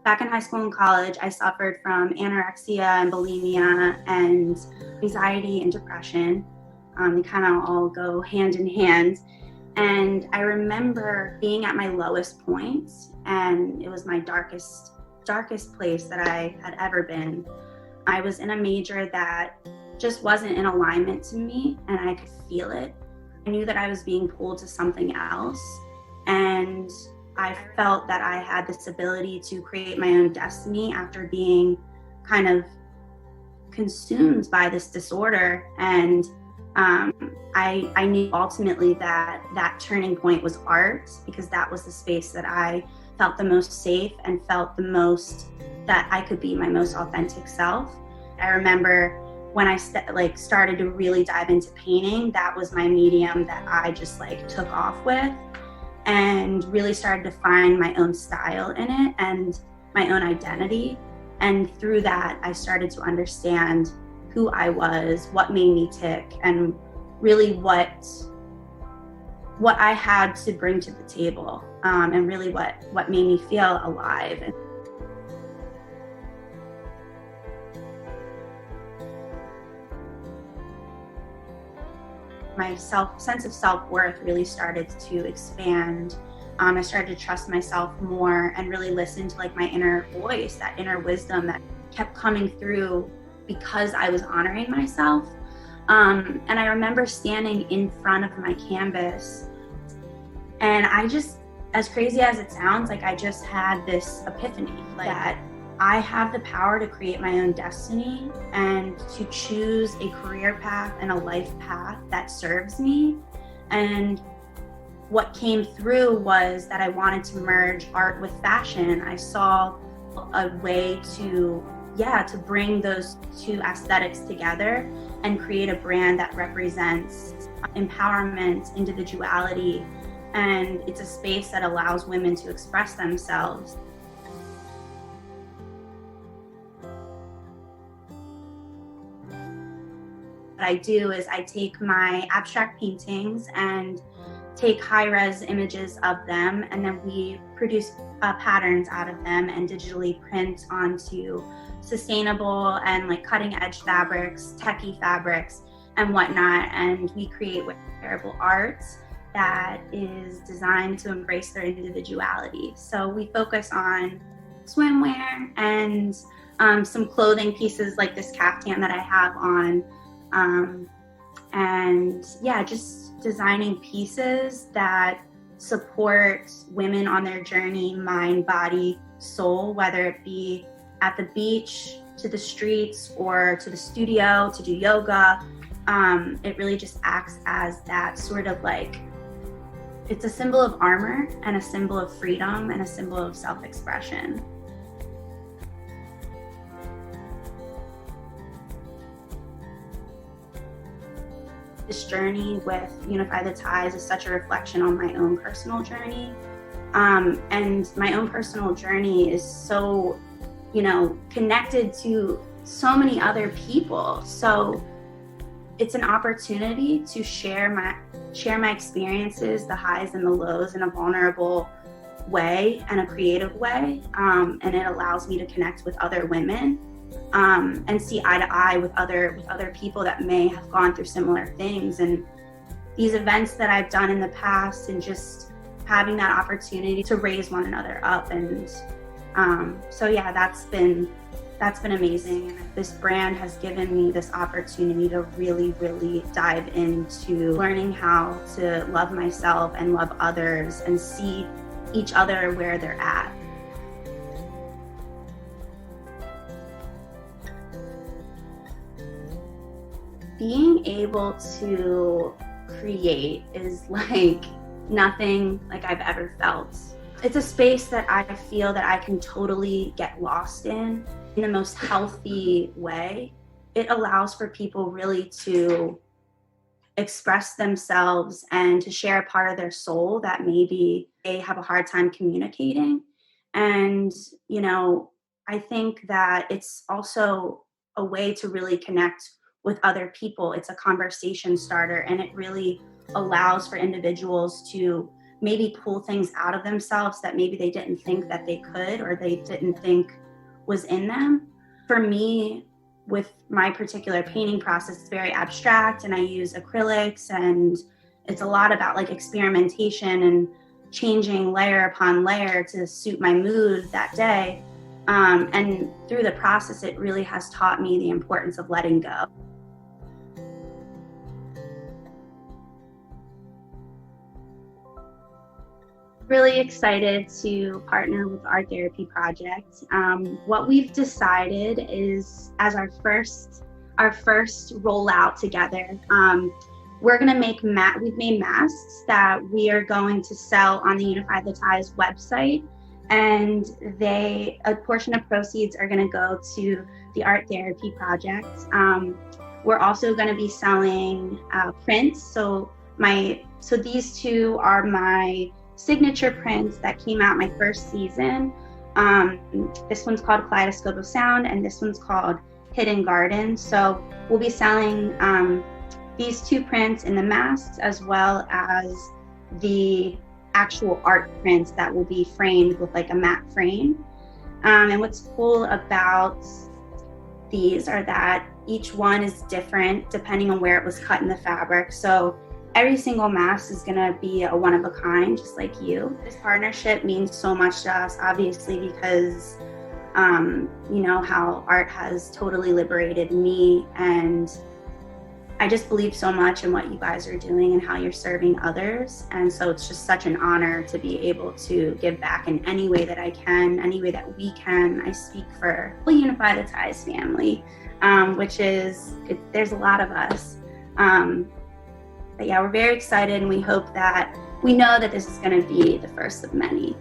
Back in high school and college, I suffered from anorexia and bulimia and anxiety and depression. They kind of all go hand in hand. And I remember being at my lowest point, and it was my darkest place that I had ever been. I was in a major that just wasn't in alignment to me, and I could feel it. I knew that I was being pulled to something else, and I felt that I had this ability to create my own destiny after being kind of consumed by this disorder. And I knew ultimately that turning point was art, because that was the space that I felt the most safe and felt the most that I could be my most authentic self. I remember when I started to really dive into painting, that was my medium that I just took off with, and really started to find my own style in it and my own identity. And through that, I started to understand who I was, what made me tick, and really what I had to bring to the table, and really what made me feel alive. My sense of self-worth really started to expand. I started to trust myself more and really listen to my inner voice, that inner wisdom that kept coming through because I was honoring myself. And I remember standing in front of my canvas, and I just, as crazy as it sounds, I just had this epiphany that I have the power to create my own destiny and to choose a career path and a life path that serves me. And what came through was that I wanted to merge art with fashion. I saw a way to bring those two aesthetics together and create a brand that represents empowerment, individuality, and it's a space that allows women to express themselves. What I do is I take my abstract paintings and take high-res images of them, and then we produce patterns out of them and digitally print onto sustainable and cutting-edge fabrics, techie fabrics, and whatnot. And we create wearable art that is designed to embrace their individuality. So we focus on swimwear and some clothing pieces like this caftan that I have on. Just designing pieces that support women on their journey, mind, body, soul, whether it be at the beach, to the streets, or to the studio to do yoga. It really just acts as that sort of it's a symbol of armor and a symbol of freedom and a symbol of self-expression. This journey with Unify the Ties is such a reflection on my own personal journey. And my own personal journey is so, connected to so many other people. So it's an opportunity to share my experiences, the highs and the lows, in a vulnerable way and a creative way. And it allows me to connect with other women. And see eye to eye with other people that may have gone through similar things. And these events that I've done in the past, and just having that opportunity to raise one another up. And that's been amazing. This brand has given me this opportunity to really, really dive into learning how to love myself and love others and see each other where they're at. Being able to create is nothing I've ever felt. It's a space that I feel that I can totally get lost in the most healthy way. It allows for people really to express themselves and to share a part of their soul that maybe they have a hard time communicating. And, I think that it's also a way to really connect with other people. It's a conversation starter, and it really allows for individuals to maybe pull things out of themselves that maybe they didn't think that they could, or they didn't think was in them. For me, with my particular painting process, it's very abstract, and I use acrylics, and it's a lot about like experimentation and changing layer upon layer to suit my mood that day. And through the process, it really has taught me the importance of letting go. Really excited to partner with Art Therapy Project. What we've decided is, as our first rollout together, we're gonna make we've made masks that we are going to sell on the UNIFY the Ties website, and a portion of proceeds are gonna go to the Art Therapy Project. We're also gonna be selling prints. So these two are my signature prints that came out my first season. This one's called Kaleidoscope of Sound, and this one's called Hidden Garden. So we'll be selling these two prints in the masks, as well as the actual art prints that will be framed with like a matte frame. And what's cool about these are that each one is different depending on where it was cut in the fabric. So every single mask is gonna be a one of a kind, just like you. This partnership means so much to us, obviously, because you know how art has totally liberated me, and I just believe so much in what you guys are doing and how you're serving others. And so it's just such an honor to be able to give back in any way that I can, any way that we can. I speak for the UNIFY the Ties family, which is, there's a lot of us. But yeah, we're very excited, and we know that this is going to be the first of many.